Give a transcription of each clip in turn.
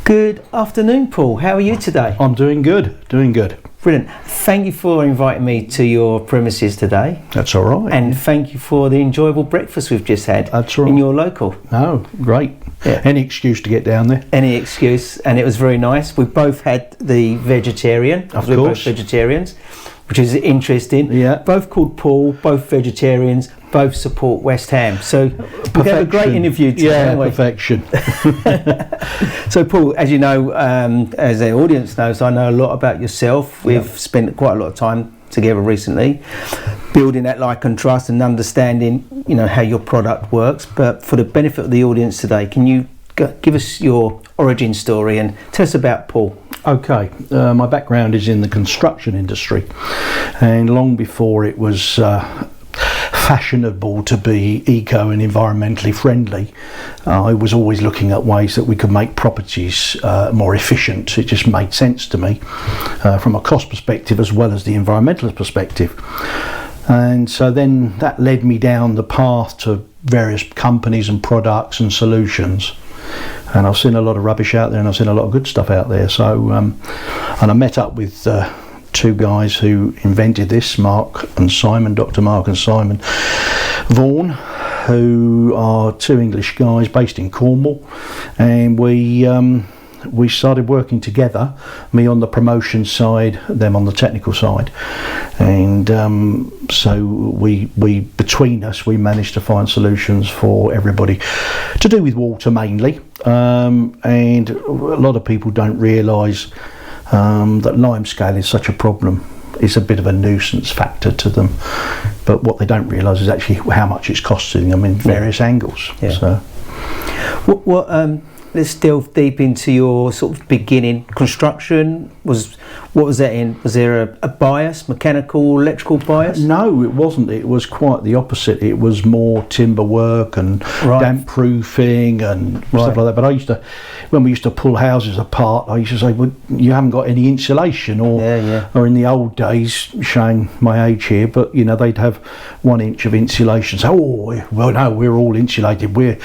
Good afternoon, Paul. How are you today? I'm doing good. Brilliant. Thank you for inviting me to your premises today. That's all right. And thank you for the enjoyable breakfast we've just had. That's all right. In your local. No, great. Yeah. Any excuse to get down there. Any excuse, and it was very nice. We both had the vegetarian. Of We're course. both vegetarians, which is interesting. Yeah. Both called Paul, both vegetarians, both support West Ham. So we've had a great interview today, Yeah, haven't we? perfection. So Paul, as you know, as the audience knows, I know a lot about yourself. We've spent quite a lot of time together recently, building that like and trust and understanding, how your product works. But for the benefit of the audience today, can you give us your origin story and tell us about Paul? Okay, my background is in the construction industry, and long before it was fashionable to be eco and environmentally friendly, I was always looking at ways that we could make properties more efficient. It just made sense to me from a cost perspective as well as the environmentalist perspective. And so then that led me down the path to various companies and products and solutions. And I've seen a lot of rubbish out there, and I've seen a lot of good stuff out there. So, and I met up with two guys who invented this, Mark and Simon, Dr. Mark and Simon Vaughan, who are two English guys based in Cornwall, and we started working together, me on the promotion side, them on the technical side, and so we between us we managed to find solutions for everybody to do with water mainly, and a lot of people don't realise that limescale is such a problem. It's a bit of a nuisance factor to them, but what they don't realise is actually how much it's costing them in various angles. Yeah. So Let's delve deep into your sort of beginning. Construction, what was that in? Was there a bias, mechanical, electrical bias? No, it wasn't. It was quite the opposite. It was more timber work and damp proofing and stuff like that. But when we used to pull houses apart, I used to say, well, you haven't got any insulation, or in the old days, showing my age here, but they'd have 1 inch of insulation. So, no, we're all insulated. We're,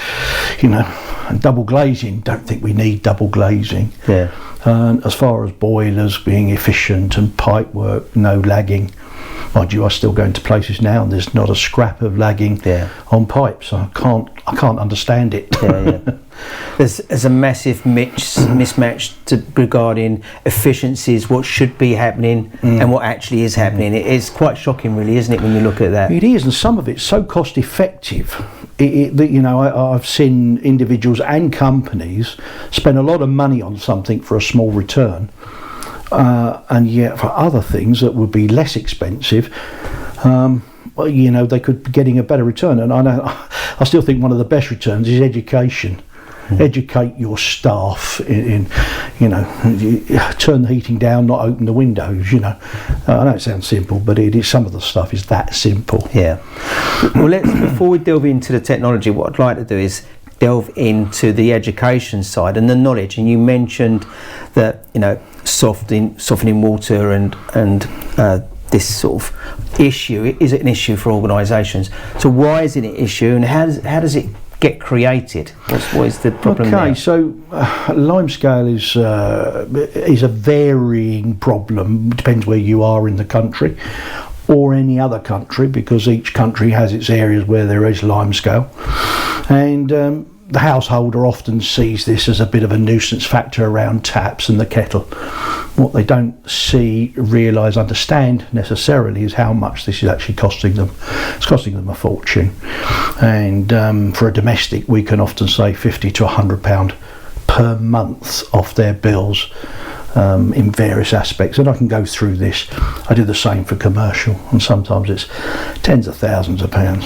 double glazing. Don't think we need double glazing. Yeah. And as far as boilers being efficient and pipe work, no lagging. Mind you, I still go into places now and there's not a scrap of lagging on pipes. I can't understand it. There's a massive mismatch regarding efficiencies, what should be happening and what actually is happening. It is quite shocking, really, isn't it, when you look at that? It is, and some of it's so cost effective. I've seen individuals and companies spend a lot of money on something for a small return, and yet for other things that would be less expensive, they could be getting a better return. And I still think one of the best returns is education. Educate your staff in turn the heating down, not open the windows. I know it sounds simple, but it is. Some of the stuff is that simple. Yeah. Well, before we delve into the technology, what I'd like to do is delve into the education side and the knowledge. And you mentioned that softening water and this sort of issue is an issue for organisations. So why is it an issue, and how does it get created? What is the problem there? So limescale is a varying problem. Depends where you are in the country or any other country, because each country has its areas where there is limescale, and the householder often sees this as a bit of a nuisance factor around taps and the kettle. What they don't realise, understand necessarily is how much this is actually costing them. It's costing them a fortune, and for a domestic we can often say £50 to £100 per month off their bills in various aspects, and I can go through this. I do the same for commercial, and sometimes it's tens of thousands of pounds.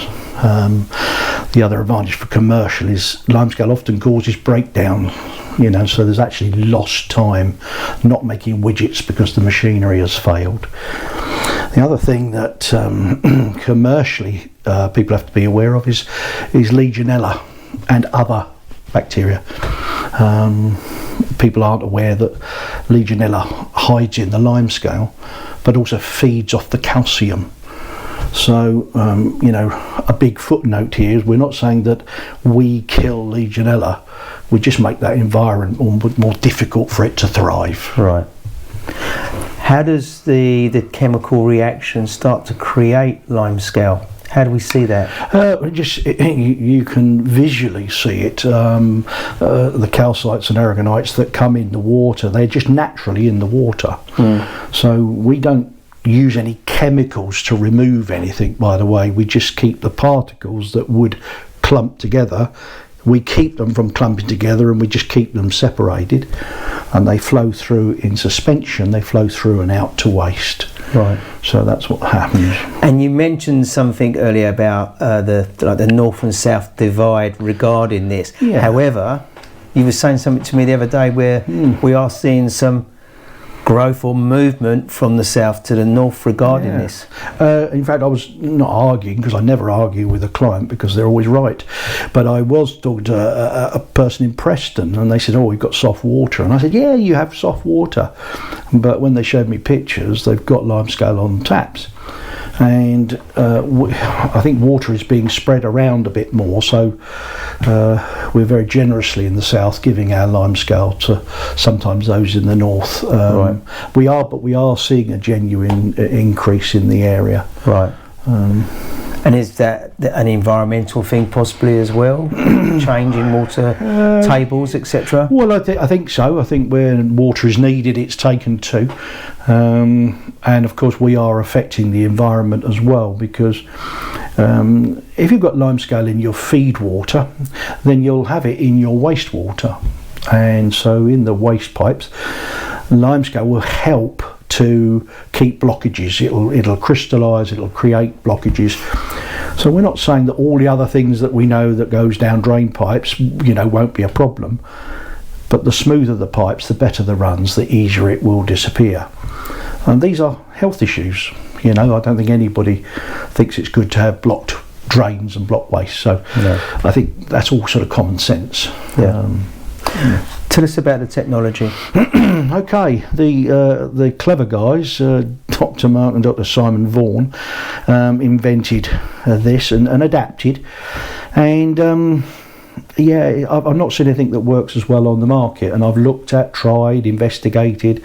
The other advantage for commercial is limescale often causes breakdown, so there's actually lost time not making widgets because the machinery has failed. The other thing that commercially people have to be aware of is Legionella and other bacteria. People aren't aware that Legionella hides in the limescale, but also feeds off the calcium. So, a big footnote here is we're not saying that we kill Legionella, we just make that environment more difficult for it to thrive. Right. How does the chemical reaction start to create limescale? How do we see that? You can visually see it. The calcites and aragonites that come in the water, they're just naturally in the water. So we don't use any chemicals to remove anything, by the way. We just keep the particles that would clump together. We keep them from clumping together, and we just keep them separated, and they flow through in suspension. They flow through and out to waste. Right. So that's what happens. And you mentioned something earlier about the north and south divide regarding this. Yeah. However, you were saying something to me the other day where we are seeing some growth or movement from the south to the north regarding this. In fact, I was not arguing, because I never argue with a client because they're always right, but I was talking to a person in Preston, and they said, we've got soft water, and I said, yeah, you have soft water, but when they showed me pictures, they've got limescale on taps. And I think water is being spread around a bit more, so we're very generously in the south giving our limescale to sometimes those in the north. Right. We are seeing a genuine increase in the area. Right. And is that an environmental thing possibly as well? Changing water tables, etc.? Well, I think so. I think where water is needed, it's taken to. And of course we are affecting the environment as well, because if you've got limescale in your feed water, then you'll have it in your wastewater. And so in the waste pipes, limescale will help to keep blockages. It'll crystallise, it'll create blockages. So we're not saying that all the other things that we know that goes down drain pipes, won't be a problem. But the smoother the pipes, the better the runs, the easier it will disappear. And these are health issues. I don't think anybody thinks it's good to have blocked drains and blocked waste. So no. I think that's all sort of common sense. Yeah. Tell us about the technology. Okay, the clever guys, Dr. Mark and Dr. Simon Vaughan, invented this and adapted. And I've not seen anything that works as well on the market, and I've looked at, tried, investigated,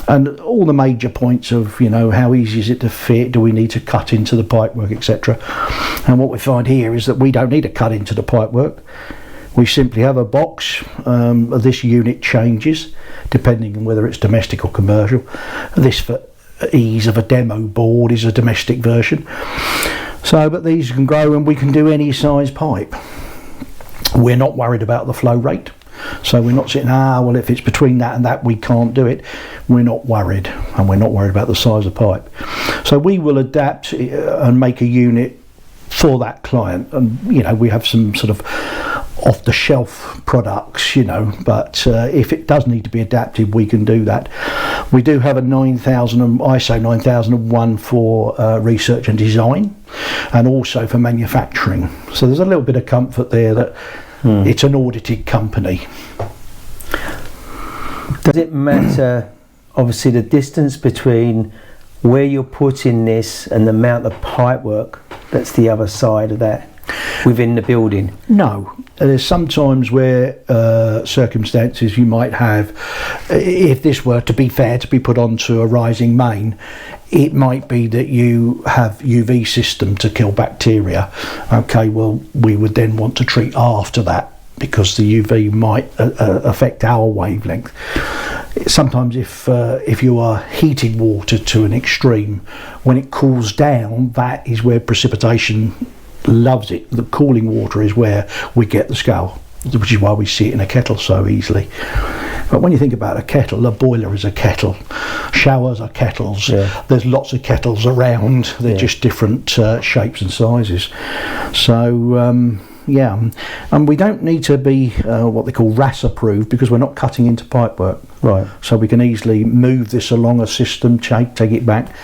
and all the major points of how easy is it to fit, do we need to cut into the pipework, etc. And what we find here is that we don't need to cut into the pipework. We simply have a box. This unit changes depending on whether it's domestic or commercial. This, for ease of a demo board, is a domestic version. So, but these can grow, and we can do any size pipe. We're not worried about the flow rate, so we're not sitting, well, if it's between that and that we can't do it. We're not worried, and we're not worried about the size of pipe. So we will adapt and make a unit for that client, and we have some sort of off-the-shelf products, but if it does need to be adapted, we can do that. We do have a ISO 9001 for research and design, and also for manufacturing. So there's a little bit of comfort there that it's an audited company. Does it matter, obviously, the distance between where you're putting this and the amount of pipework that's the other side of that within the building? No. There's sometimes where circumstances you might have, if this were to be fair to be put onto a rising main, it might be that you have UV system to kill bacteria. Okay, well, we would then want to treat after that, because the UV might affect our wavelength. Sometimes if you are heating water to an extreme, when it cools down, that is where precipitation loves it. The cooling water is where we get the scale, which is why we see it in a kettle so easily. But when you think about a kettle, a boiler is a kettle, showers are kettles. There's lots of kettles around, they're just different shapes and sizes. So and we don't need to be what they call RAS approved, because we're not cutting into pipework. Right. So we can easily move this along a system, take it back.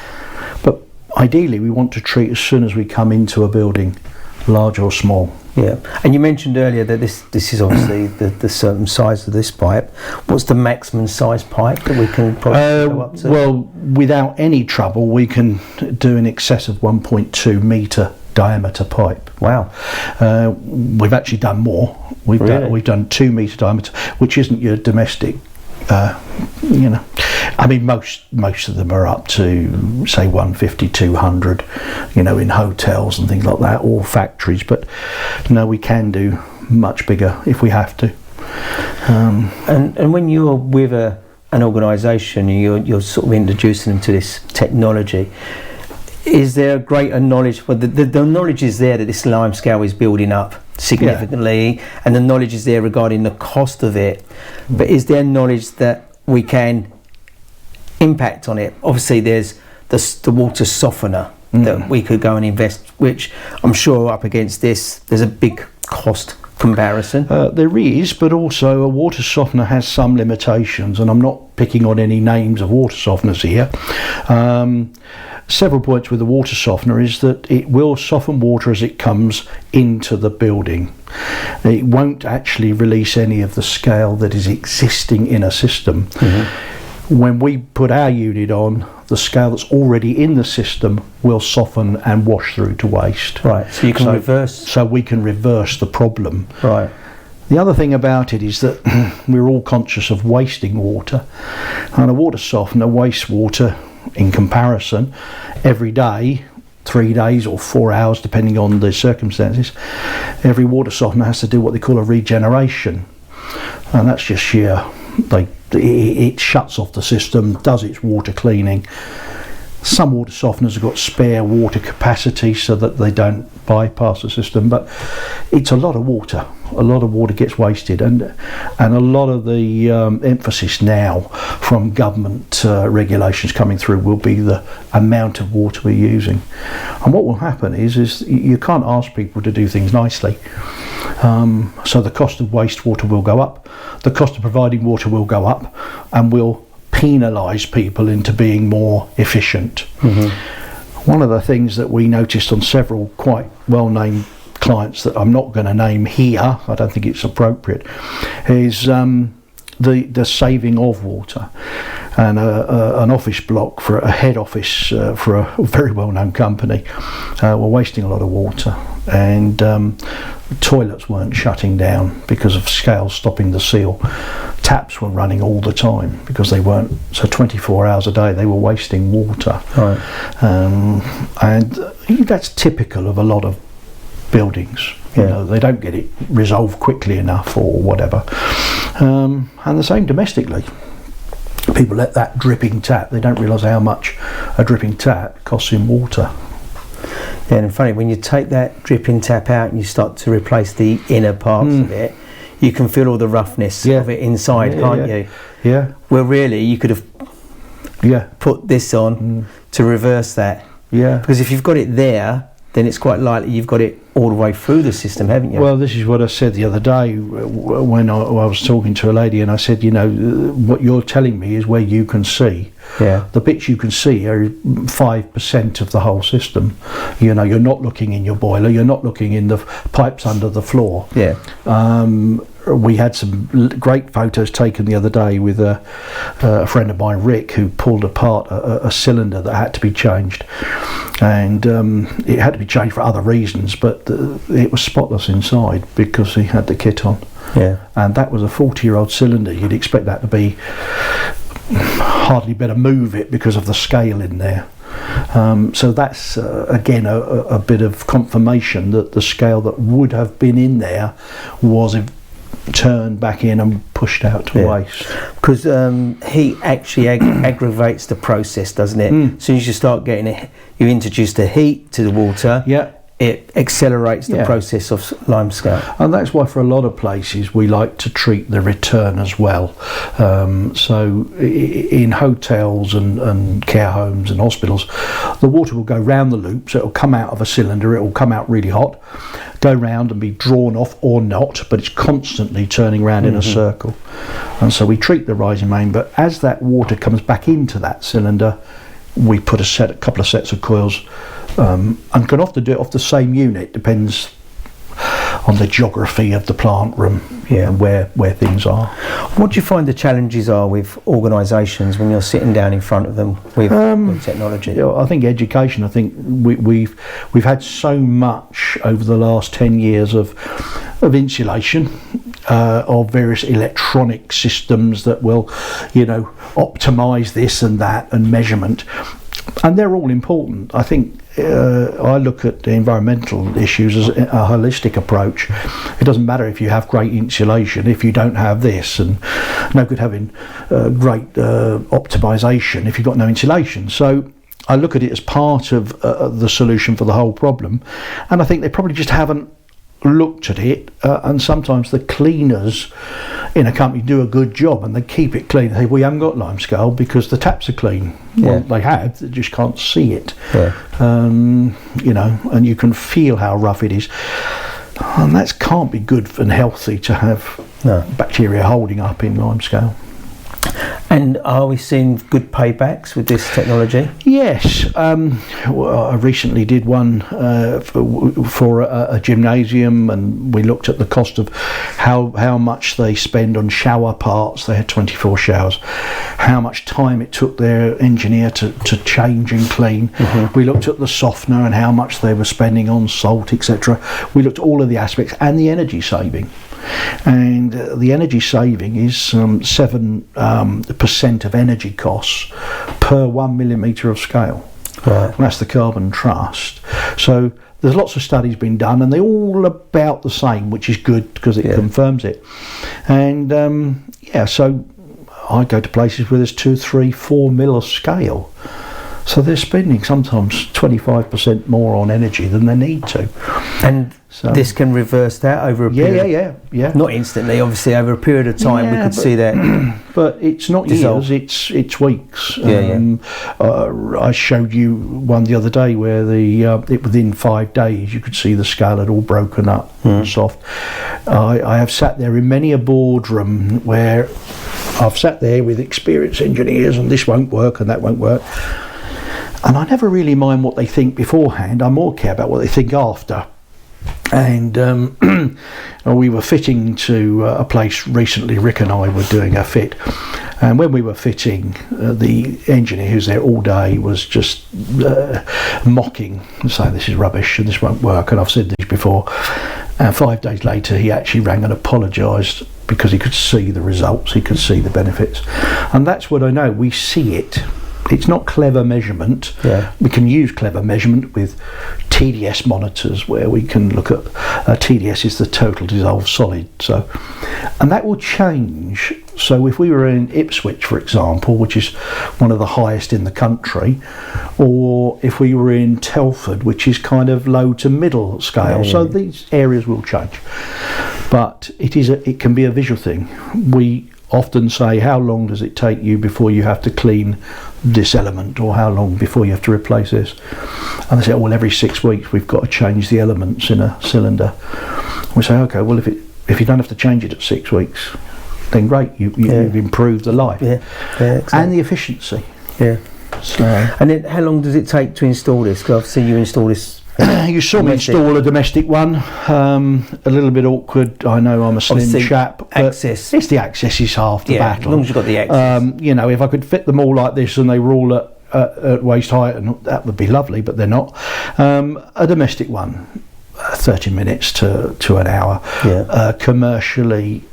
But ideally we want to treat as soon as we come into a building, large or small. Yeah, and you mentioned earlier that this is obviously the certain size of this pipe. What's the maximum size pipe that we can probably go up to? Well, without any trouble, we can do in excess of 1.2 metre diameter pipe. Wow. We've actually done more. We've done 2 metre diameter, which isn't your domestic. I mean, most of them are up to say 150, 200, in hotels and things like that, or factories. But no, we can do much bigger if we have to. And when you're with an organisation and you're sort of introducing them to this technology, is there a greater knowledge? Well, the knowledge is there that this lime scale is building up significantly, and the knowledge is there regarding the cost of it. But is there knowledge that we can impact on it? Obviously, there's the water softener that we could go and invest, which I'm sure up against this, there's a big cost comparison. There is, but also a water softener has some limitations, and I'm not picking on any names of water softeners here. Several points with the water softener is that it will soften water as it comes into the building. It won't actually release any of the scale that is existing in a system. When we put our unit on, the scale that's already in the system will soften and wash through to waste. Right, so you can reverse. So we can reverse the problem. Right. The other thing about it is that we're all conscious of wasting water, and a water softener wastes water in comparison every day, 3 days or 4 hours depending on the circumstances. Every water softener has to do what they call a regeneration, and that's just sheer, it shuts off the system, does its water cleaning. Some water softeners have got spare water capacity so that they don't bypass the system, but it's a lot of water. A lot of water gets wasted, and a lot of the emphasis now from government regulations coming through will be the amount of water we're using. And what will happen is you can't ask people to do things nicely. So the cost of wastewater will go up, the cost of providing water will go up, and we'll penalise people into being more efficient. One of the things that we noticed on several quite well-named clients that I'm not going to name here, I don't think it's appropriate, is the saving of water. And an office block for a head office for a very well-known company were wasting a lot of water, and toilets weren't shutting down because of scales stopping the seal. Taps were running all the time because they weren't, so 24 hours a day they were wasting water. Right. And that's typical of a lot of buildings. They don't get it resolved quickly enough or whatever. And the same domestically. People let that dripping tap, they don't realise how much a dripping tap costs in water. Yeah, and funny, when you take that dripping tap out and you start to replace the inner parts of it, you can feel all the roughness of it inside, can't you? Yeah. Well, really, you could have put this on to reverse that. Yeah. Because if you've got it there, then it's quite likely you've got it all the way through the system, haven't you? Well, this is what I said the other day when I was talking to a lady, and I said, what you're telling me is where you can see. Yeah. The bits you can see are 5% of the whole system. You're not looking in your boiler, you're not looking in the pipes under the floor. Yeah. We had some great photos taken the other day with a friend of mine, Rick, who pulled apart a cylinder that had to be changed, and it had to be changed for other reasons, but it was spotless inside because he had the kit on. Yeah. And that was a 40-year-old cylinder. You'd expect that to be hardly better move it because of the scale in there. So that's again a bit of confirmation that the scale that would have been in there was turned back in and pushed out to waste. Because heat actually aggravates the process, doesn't it? As soon as you start getting it, you introduce the heat to the water. Yeah. It accelerates the process of limescale. And that's why for a lot of places we like to treat the return as well. So in hotels and care homes and hospitals, the water will go round the loop, so it'll come out of a cylinder, it will come out really hot, go round and be drawn off or not, but it's constantly turning round in a circle. And so we treat the rising main, but as that water comes back into that cylinder, we put a couple of sets of coils, and can often do it off the same unit, depends the geography of the plant room, and where things are. What do you find the challenges are with organisations when you're sitting down in front of them with technology? I think education. I think we've had so much over the last 10 years of insulation, of various electronic systems that will, optimise this and that and measurement, and they're all important. I think I look at the environmental issues as a holistic approach. It doesn't matter if you have great insulation if you don't have this, and no good having great optimisation if you've got no insulation. So I look at it as part of the solution for the whole problem, and I think they probably just haven't looked at it, and sometimes the cleaners in a company do a good job and they keep it clean. They say, we haven't got limescale because the taps are clean. Well, they have, they just can't see it. And you can feel how rough it is, and that can't be good and healthy to have bacteria holding up in limescale. And are we seeing good paybacks with this technology? Yes. I recently did one for a gymnasium, and we looked at the cost of how much they spend on shower parts. They had 24 showers. How much time it took their engineer to change and clean. We looked at the softener and how much they were spending on salt, etc. We looked at all of the aspects and the energy saving. And the energy saving is 7% of energy costs per 1 millimetre of scale. Right. And that's the carbon trust. So there's lots of studies been done, and they're all about the same, which is good because it confirms it. And so I go to places where there's 2, 3, 4 mil of scale. So they're spending sometimes 25% more on energy than they need to. And this can reverse that over a period? Yeah. Not instantly, obviously, over a period of time we could see that. But it's not years, it's weeks. I showed you one the other day where within 5 days you could see the scale had all broken up and soft. I have sat there in many a boardroom where I've sat there with experienced engineers, and this won't work and that won't work. And I never really mind what they think beforehand. I more care about what they think after. And we were fitting to a place recently. Rick and I were doing a fit, and when we were fitting, the engineer who's there all day was just mocking and saying this is rubbish and this won't work, and I've said this before. And 5 days later he actually rang and apologised because he could see the results, he could see the benefits. And that's what I know, we see it. It's not clever measurement. We can use clever measurement with TDS monitors, where we can look at TDS is the total dissolved solid. And that will change. So if we were in Ipswich, for example, which is one of the highest in the country, or if we were in Telford, which is kind of low to middle scale, so these areas will change. But it can be a visual thing. We often say, how long does it take you before you have to clean this element, or how long before you have to replace this? And they say, well, every 6 weeks we've got to change the elements in a cylinder. We say, okay, well, if you don't have to change it at 6 weeks, then great, you've improved the life and the efficiency. So, and then how long does it take to install this? Because I've seen you install this. You saw me install a domestic one. A little bit awkward. I know I'm a slim chap. Access. It's the access is half the battle. As long as you've got the access. If I could fit them all like this and they were all at waist height, and that would be lovely, but they're not. A domestic one, 30 minutes to an hour. Commercially,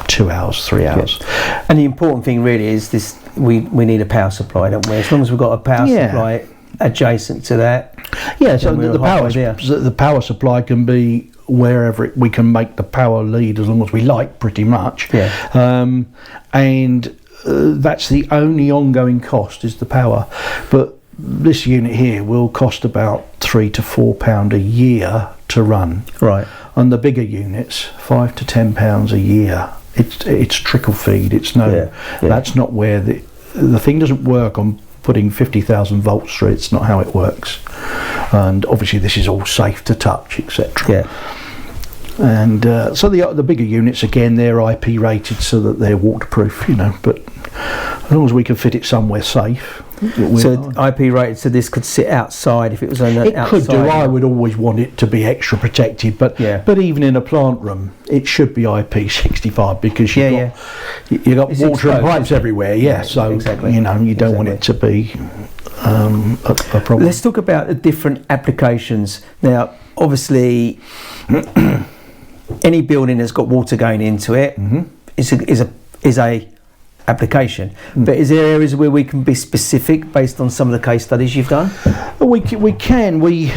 2 hours, 3 hours. And the important thing really is this: we need a power supply, don't we? As long as we've got a power supply adjacent to that. So the power supply can be wherever we can make the power lead, as long as we like, pretty much. And that's the only ongoing cost, is the power. But this unit here will cost about £3 to £4 a year to run. Right. And the bigger units, £5 to £10 a year. It's trickle feed. It's that's not where the thing doesn't work on putting 50,000 volts through. It's not how it works. And obviously this is all safe to touch, etc. And so the bigger units, again, they're IP rated so that they're waterproof, but as long as we can fit it somewhere safe. So IP rated, so this could sit outside if it was on the outside? It could do. I would always want it to be extra protected, but even in a plant room, it should be IP65 because you've got it's water exposed, and pipes everywhere. So exactly. You don't want it to be a problem. Let's talk about the different applications. Now, obviously, any building that's got water going into it is a application. But is there areas where we can be specific based on some of the case studies you've done? We can. We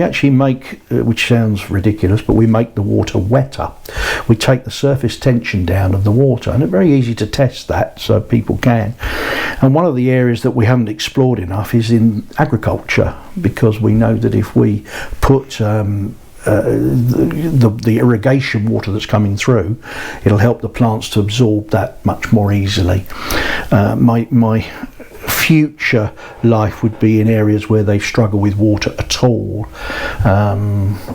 actually make, which sounds ridiculous, but we make the water wetter. We take the surface tension down of the water, and it's very easy to test that, so people can. And one of the areas that we haven't explored enough is in agriculture, because we know that if we put the irrigation water that's coming through, it'll help the plants to absorb that much more easily. My future life would be in areas where they struggle with water at all,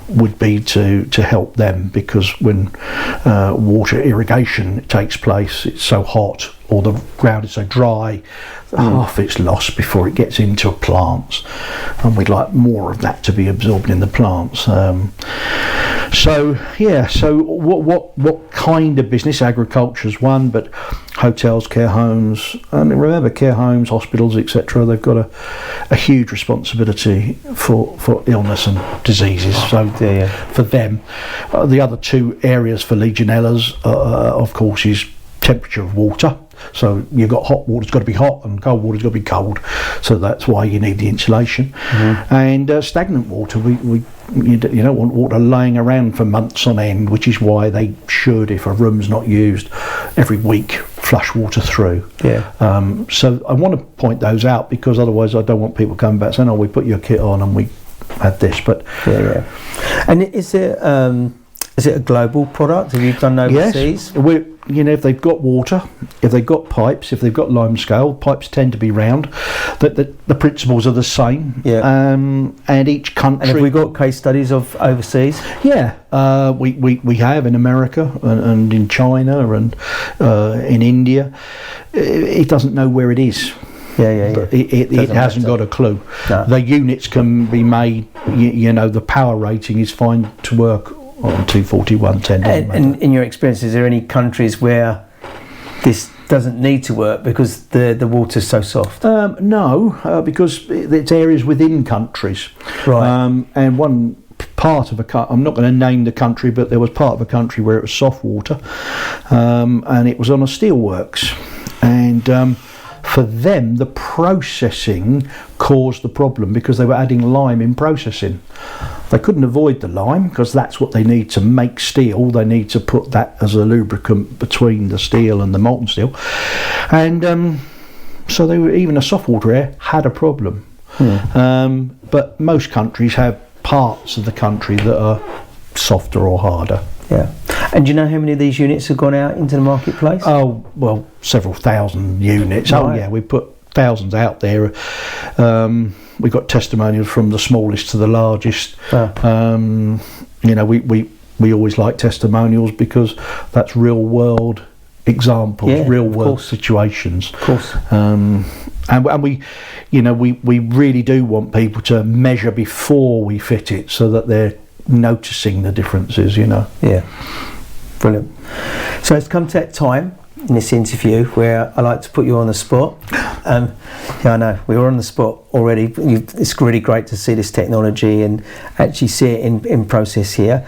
would be to help them, because when water irrigation takes place, it's so hot or the ground is so dry, half it's lost before it gets into plants, and we'd like more of that to be absorbed in the plants. So what kind of business? Agriculture's one, but hotels, care homes, and remember, care homes, hospitals, etc., they've got a huge responsibility for illness and diseases. So for them, the other two areas for Legionellas, of course, is temperature of water. So you've got hot water's got to be hot and cold water's got to be cold, so that's why you need the insulation. And stagnant water, you don't want water laying around for months on end, which is why they should, if a room's not used, every week flush water through. So I want to point those out, because otherwise I don't want people coming back saying, we put your kit on and we had this. But and is it a global product? Have you done overseas? Yes. If they've got water, if they've got pipes, if they've got lime scale, pipes tend to be round. The principles are the same. And each country. And have we got case studies of overseas? We have in America and in China and in India. It doesn't know where it is. It hasn't got a clue. No. The units can be made. The power rating is fine to work on 240, 110. And in your experience, is there any countries where this doesn't need to work because the water's so soft? No, because it's areas within countries. Right. And one part of I'm not going to name the country, but there was part of a country where it was soft water, and it was on a steelworks. And for them, the processing caused the problem, because they were adding lime in processing. They couldn't avoid the lime, because that's what they need to make steel. They need to put that as a lubricant between the steel and the molten steel. And so even a soft water air had a problem. But most countries have parts of the country that are softer or harder. And do you know how many of these units have gone out into the marketplace? Oh, well, several thousand units. Right. We put thousands out there. We got testimonials from the smallest to the largest. We always like testimonials, because that's real world examples, real world situations. Of course. And we really do want people to measure before we fit it, so that they're noticing the differences. Brilliant. So it's come to that time in this interview where I like to put you on the spot. I know we were on the spot already. It's really great to see this technology and actually see it in process here.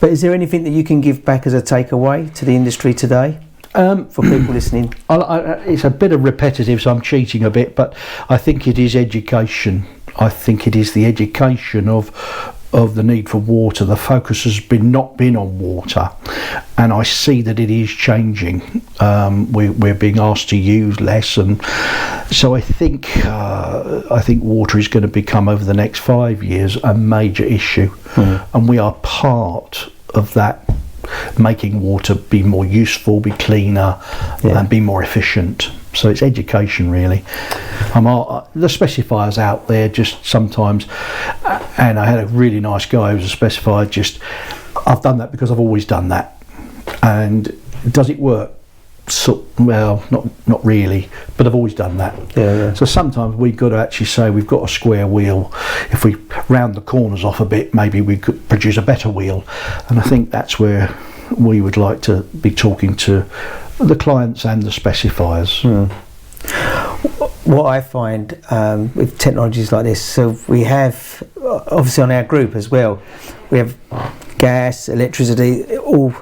But is there anything that you can give back as a takeaway to the industry today? For people listening? It's a bit of repetitive, so I'm cheating a bit, but I think it is education. I think it is the education of the need for water. The focus has not been on water, and I see that it is changing. We're being asked to use less, and so I think water is going to become, over the next 5 years, a major issue, and we are part of that, making water be more useful, be cleaner, and be more efficient. So it's education, really. The specifiers out there just sometimes, and I had a really nice guy who was a specifier, just I've done that because I've always done that. And does it work? So, well, not really, but I've always done that. Yeah. So sometimes we've got to actually say we've got a square wheel. If we round the corners off a bit, maybe we could produce a better wheel. And I think that's where we would like to be talking to the clients and the specifiers. What I find with technologies like this, so we have obviously on our group as well, we have gas, electricity, all,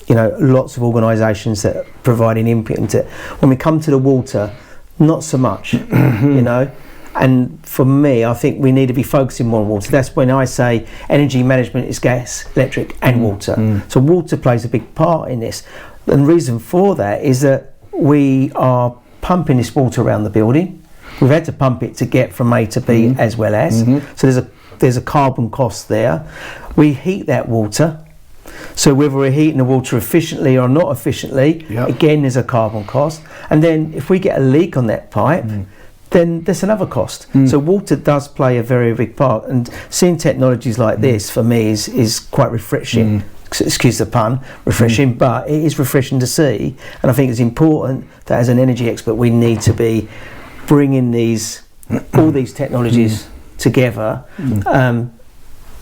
you know, lots of organisations that are providing input into it. When we come to the water, not so much, you know. And for me, I think we need to be focusing more on water. That's when I say energy management is gas, electric and water. So water plays a big part in this. And the reason for that is that we are pumping this water around the building. We've had to pump it to get from A to B as well as. So there's a carbon cost there. We heat that water. So whether we're heating the water efficiently or not efficiently, again, there's a carbon cost. And then if we get a leak on that pipe, then there's another cost. So water does play a very big part. And seeing technologies like this, for me, is quite refreshing. Excuse the pun, refreshing, but it is refreshing to see. And I think it's important that as an energy expert, we need to be bringing all these technologies together,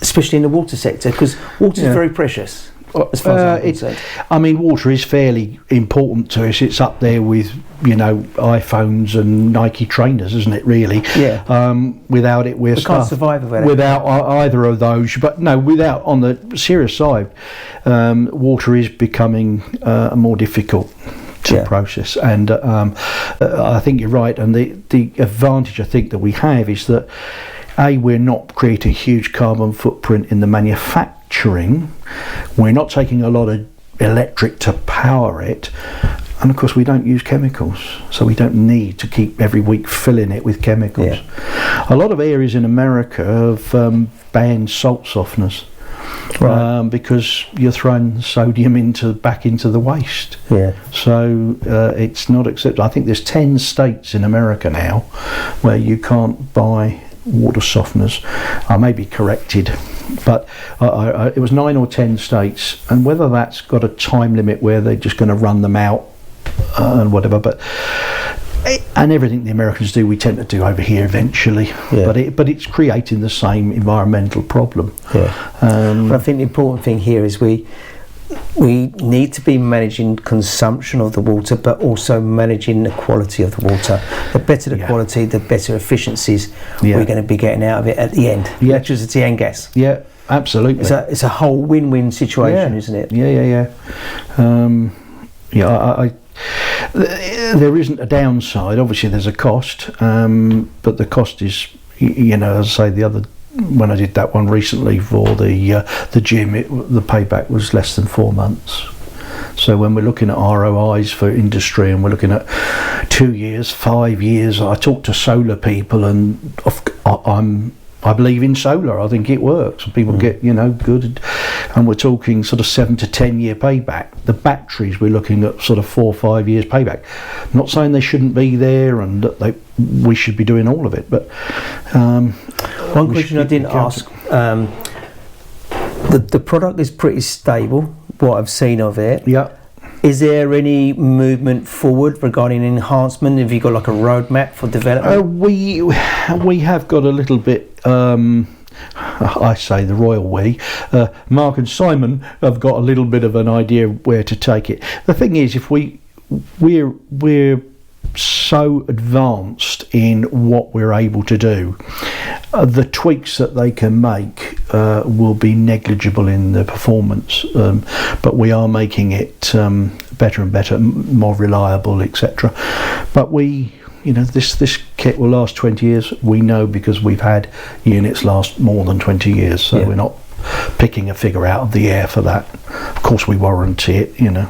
especially in the water sector, because water is very precious. As far as I'm concerned. I mean, water is fairly important to us. It's up there with, you know, iPhones and Nike trainers, isn't it? Really. Yeah. Without it, we can't survive without either of those. But no, without, on the serious side, water is becoming more difficult to process. And I think you're right. And the advantage I think that we have is that we're not creating a huge carbon footprint in the manufacturing. We're not taking a lot of electric to power it, and of course we don't use chemicals, so we don't need to keep every week filling it with chemicals. A lot of areas in America have banned salt softeners, because you're throwing sodium back into the waste. So it's not accepted. I think there's 10 states in America now where you can't buy water softeners. I may be corrected, but it was 9 or 10 states, and whether that's got a time limit where they're just going to run them out and whatever, and everything the Americans do we tend to do over here eventually, but it's creating the same environmental problem. But I think the important thing here is we need to be managing consumption of the water, but also managing the quality of the water. The better the quality, the better efficiencies we're going to be getting out of it at the end. Electricity and gas. Yeah, absolutely. It's a whole win-win situation, isn't it? There isn't a downside. Obviously, there's a cost, but the cost is, you know, as I say, when I did that one recently for the gym, the payback was less than 4 months. So when we're looking at ROIs for industry, and we're looking at 2 years, 5 years, I talk to solar people, and I believe in solar. I think it works. People get, you know, good, and we're talking sort of 7 to 10 year payback. The batteries, we're looking at sort of 4 or 5 years payback. Not saying they shouldn't be there and that we should be doing all of it, but one question I didn't ask. The product is pretty stable, what I've seen of it. Is there any movement forward regarding enhancement? Have you got like a roadmap for development? We have got a little bit. I say the royal we. Mark and Simon have got a little bit of an idea of where to take it. The thing is, if we're so advanced in what we're able to do, the tweaks that they can make will be negligible in the performance, but we are making it better and better, more reliable, etc. But this kit will last 20 years. We know, because we've had units last more than 20 years, so we're not picking a figure out of the air for that. Of course we warranty it, you know.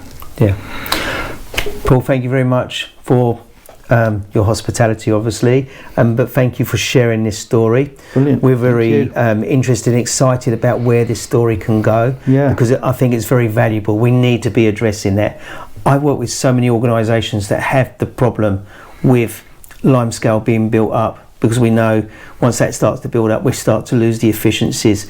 Paul, thank you very much for your hospitality, obviously, but thank you for sharing this story. Brilliant. We're very interested and excited about where this story can go, because I think it's very valuable. We need to be addressing that. I work with so many organisations that have the problem with limescale being built up, because we know once that starts to build up, we start to lose the efficiencies.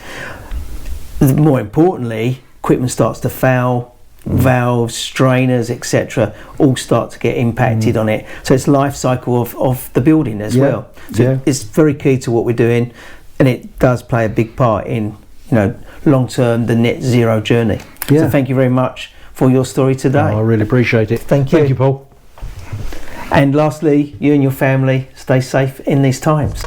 More importantly, equipment starts to foul, valves, strainers, etc., all start to get impacted on it. So it's life cycle of the building as well. So it's very key to what we're doing, and it does play a big part in, you know, long term the net zero journey. So thank you very much for your story today. I really appreciate it. Thank you. Thank you, Paul. And lastly, you and your family stay safe in these times.